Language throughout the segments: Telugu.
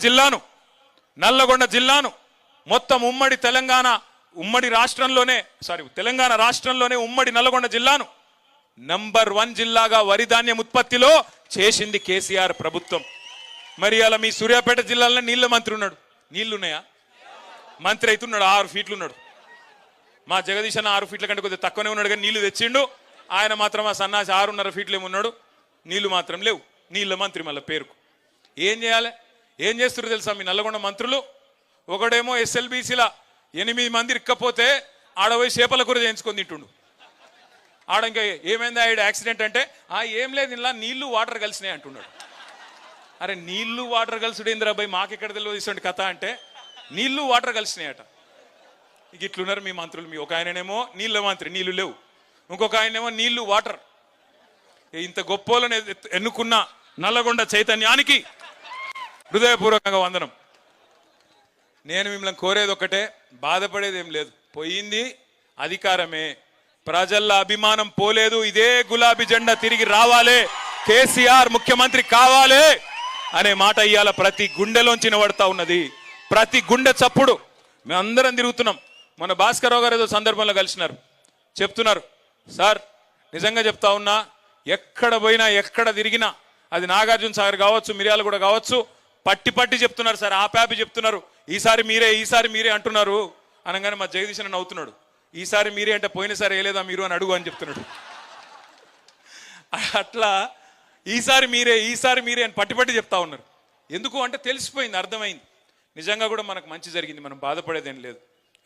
జిల్లాను నల్లగొండ జిల్లాను మొత్తం ఉమ్మడి తెలంగాణ రాష్ట్రంలోనే ఉమ్మడి నల్లగొండ జిల్లాను నంబర్ 1 జిల్లాగా వరి ధాన్యం ఉత్పత్తిలో చేసింది కేసీఆర్ ప్రభుత్వం. మరి అలా మీ సూర్యాపేట జిల్లాలో నీళ్ళ మంత్రి ఉన్నాడు, నీళ్లున్నాయా? మంత్రి అవుతున్నాడు, 6 ఫీట్లు ఉన్నాడు. మా జగదీశ్ అన్న 6 ఫీట్ల కంటే కొద్దిగా తక్కువనే ఉన్నాడు, కానీ నీళ్లు తెచ్చిండు. ఆయన మాత్రం ఆ సన్నాసి 6.5 ఫీట్లు ఏమున్నాడు, నీళ్లు మాత్రం లేవు. నీళ్ళ మంత్రి మళ్ళీ పేరుకు. ఏం చేయాలి? ఏం చేస్తున్నారు తెలుసా మీ నల్లగొండ మంత్రులు? ఒకడేమో SLBCలా 8 మంది ఇక్కపోతే ఆడపోయి చేపల కూర చేయించుకొని తింటుండు. ఆడ ఇంకా ఏమైంది ఆవిడ యాక్సిడెంట్ అంటే ఏం లేదు, ఇలా నీళ్లు వాటర్ కలిసినాయి అంటున్నాడు. అరే నీళ్లు వాటర్ కలిసిడు ఇందిరాబాయ్, మాకెక్కడ తెలియదు ఇటువంటి కథ అంటే నీళ్లు వాటర్ కలిసినాయట. ఇక ఇట్లున్నారు మీ మంత్రులు. మీ ఒక ఆయననేమో నీళ్ళ మంత్రి, నీళ్లు లేవు. ఇంకొక ఆయనేమో నీళ్లు వాటర్. ఇంత గొప్పోలను ఎన్నుకున్న నల్లగొండ చైతన్యానికి హృదయపూర్వకంగా వందనం. నేను మిమ్మల్ని కోరేది ఒకటే, బాధపడేది ఏం లేదు. పోయింది అధికారమే, ప్రజల అభిమానం పోలేదు. ఇదే గులాబీ జెండా తిరిగి రావాలి, కేసీఆర్ ముఖ్యమంత్రి కావాలి అనే మాట ఇవాళ ప్రతి గుండెలోంచి వినబడతా ఉన్నది. ప్రతి గుండె చప్పుడు. మేమందరం తిరుగుతున్నాం. మన భాస్కరరావు గారు ఏదో సందర్భంలో కలిసినారు, చెప్తున్నారు, సార్ నిజంగా చెప్తా ఉన్నా, ఎక్కడ పోయినా ఎక్కడ తిరిగినా, అది నాగార్జున సాగర్ కావచ్చు, మిర్యాలగూడ కావచ్చు, పట్టి చెప్తున్నారు సార్, ఆపాపి చెప్తున్నారు, ఈసారి మీరే అంటున్నారు అనగానే మా జగదీశ్ అన్న నవ్వుతున్నాడు. ఈసారి మీరే అంటే పోయినసారి వేయలేదా మీరు అని అడుగు అని చెప్తున్నాడు. అట్లా ఈసారి మీరే అని పట్టి చెప్తా ఉన్నారు. ఎందుకు అంటే తెలిసిపోయింది, అర్థమైంది. నిజంగా కూడా మనకు మంచి జరిగింది, మనం బాధపడేదేం లేదు.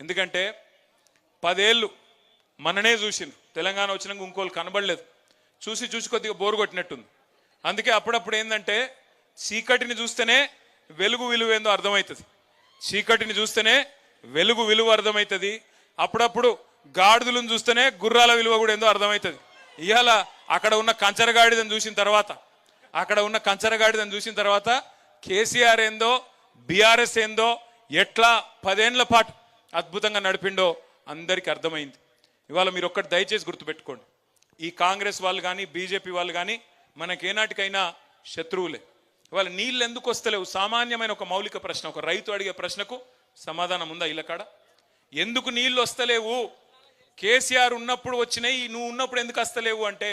ఎందుకంటే 10 ఏళ్ళు మననే చూసింది, తెలంగాణ వచ్చినాక ఇంకోళ్ళు కనబడలేదు. చూసి కొద్దిగా బోరు కొట్టినట్టుంది. అందుకే అప్పుడప్పుడు ఏంటంటే చీకటిని చూస్తేనే వెలుగు విలువ ఏందో అర్థమవుతుంది. చీకటిని చూస్తేనే వెలుగు విలువ అర్థమవుతుంది. అప్పుడప్పుడు గాడిదలను చూస్తేనే గుర్రాల విలువ కూడా ఏందో అర్థమవుతుంది. ఇవాళ అక్కడ ఉన్న కంచరగాడిదని చూసిన తర్వాత కేసీఆర్ ఏందో, బీఆర్ఎస్ ఏందో, ఎట్లా 10 ఏళ్ల పాటు అద్భుతంగా నడిపిండో అందరికీ అర్థమైంది. ఇవాళ మీరు ఒక్కటి దయచేసి గుర్తుపెట్టుకోండి, ఈ కాంగ్రెస్ వాళ్ళు కానీ బీజేపీ వాళ్ళు కానీ మనకేనాటికైనా శత్రువులే. ఇవాళ నీళ్ళు ఎందుకు వస్తలేవు? సామాన్యమైన ఒక మౌలిక ప్రశ్న, ఒక రైతు అడిగే ప్రశ్నకు సమాధానం ఉందా ఇళ్ళ కాడ? ఎందుకు నీళ్లు వస్తలేవు? కేసీఆర్ ఉన్నప్పుడు వచ్చినాయి, నువ్వు ఉన్నప్పుడు ఎందుకు వస్తలేవు అంటే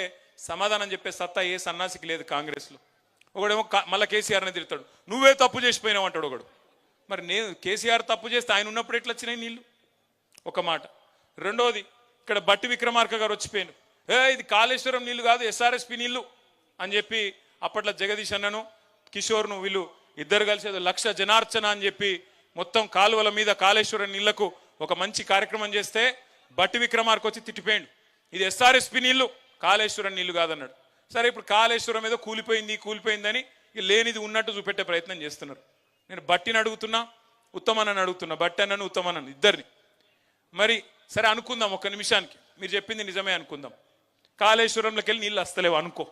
సమాధానం చెప్పే సత్తా ఏ సన్నాసికి లేదు కాంగ్రెస్లో. ఒకడేమో మళ్ళీ కేసీఆర్ని తిడతాడు, నువ్వే తప్పు చేసిపోయినావు అంటాడు ఒకడు. మరి నేను కేసీఆర్ తప్పు చేస్తే ఆయన ఉన్నప్పుడు ఎట్లా వచ్చినాయి నీళ్లు? ఒక మాట. రెండోది, ఇక్కడ బట్టి విక్రమార్క గారు వచ్చిపోయాను, ఇది కాళేశ్వరం నీళ్లు కాదు SRSP నీళ్లు అని చెప్పి అప్పట్లో జగదీష్ అన్నను కిషోర్ను వీళ్ళు ఇద్దరు కలిసి 1,00,000 జనార్చన అని చెప్పి మొత్తం కాలువల మీద కాళేశ్వరం నీళ్లకు ఒక మంచి కార్యక్రమం చేస్తే బట్టి విక్రమార్క వచ్చి తిట్టిపోయాడు, ఇది SRSP నీళ్లు, కాళేశ్వరం నీళ్లు కాదన్నాడు. సరే, ఇప్పుడు కాళేశ్వరం ఏదో కూలిపోయిందని లేనిది ఉన్నట్టు చూపెట్టే ప్రయత్నం చేస్తున్నారు. నేను బట్టిని అడుగుతున్నా, ఉత్తమన్నని అడుగుతున్నా, బట్టి అన్నను ఉత్తమన్నను ఇద్దరిని. మరి సరే అనుకుందాం, ఒక్క నిమిషానికి మీరు చెప్పింది నిజమే అనుకుందాం, కాళేశ్వరంలోకి వెళ్ళి నీళ్ళు వస్తలేవు అనుకో.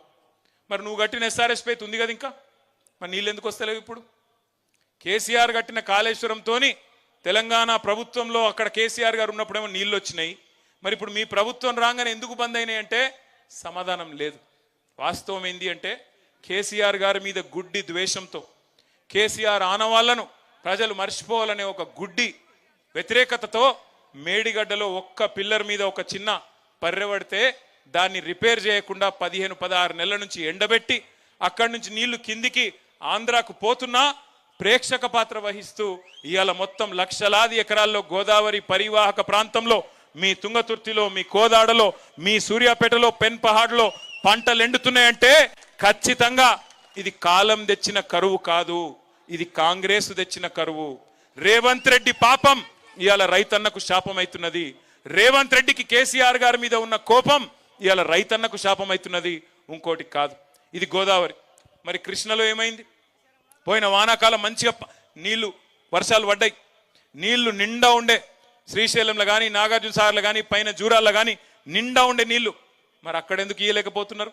మరి నువ్వు కట్టిన SRSP అయితే ఉంది కదా, ఇంకా మరి నీళ్ళు ఎందుకు వస్తలేవు? ఇప్పుడు కేసీఆర్ కట్టిన కాళేశ్వరంతోని తెలంగాణ ప్రభుత్వంలో అక్కడ కేసీఆర్ గారు ఉన్నప్పుడేమో నీళ్ళు వచ్చినాయి, మరి ఇప్పుడు మీ ప్రభుత్వం రాగానే ఎందుకు బంద్ అయినాయి అంటే సమాధానం లేదు. వాస్తవం ఏంది అంటే కేసీఆర్ గారి మీద గుడ్డి ద్వేషంతో, కేసీఆర్ ఆనవాళ్లను ప్రజలు మర్చిపోవాలనే ఒక గుడ్డి వ్యతిరేకతతో మేడిగడ్డలో ఒక్క పిల్లర్ మీద ఒక చిన్న పర్రె పడితే దాన్ని రిపేర్ చేయకుండా 15-16 నెలల నుంచి ఎండబెట్టి అక్కడి నుంచి నీళ్లు కిందికి ఆంధ్రాకు పోతున్నా ప్రేక్షక పాత్ర వహిస్తూ ఇవాళ మొత్తం లక్షలాది ఎకరాల్లో గోదావరి పరివాహక ప్రాంతంలో, మీ తుంగతుర్తిలో, మీ కోదాడలో, మీ సూర్యాపేటలో, పెన్పహాడ్లో పంటలు ఎండుతున్నాయంటే ఖచ్చితంగా ఇది కాలం తెచ్చిన కరువు కాదు, ఇది కాంగ్రెస్ తెచ్చిన కరువు. రేవంత్ రెడ్డి పాపం ఇవాళ రైతన్నకు శాపం అవుతున్నది. రేవంత్ రెడ్డికి కేసీఆర్ గారి మీద ఉన్న కోపం ఇవాళ రైతన్నకు శాపం అవుతున్నది, ఇంకోటి కాదు. ఇది గోదావరి. మరి కృష్ణలో ఏమైంది? పోయిన వానాకాలం మంచిగా నీళ్లు వర్షాలు పడ్డాయి, నీళ్లు నిండా ఉండే, శ్రీశైలంలో కానీ నాగార్జున సాగర్లో కానీ పైన జూరాల్లో కానీ నిండా ఉండే నీళ్లు. మరి అక్కడ ఎందుకు ఇయ్యలేకపోతున్నారు?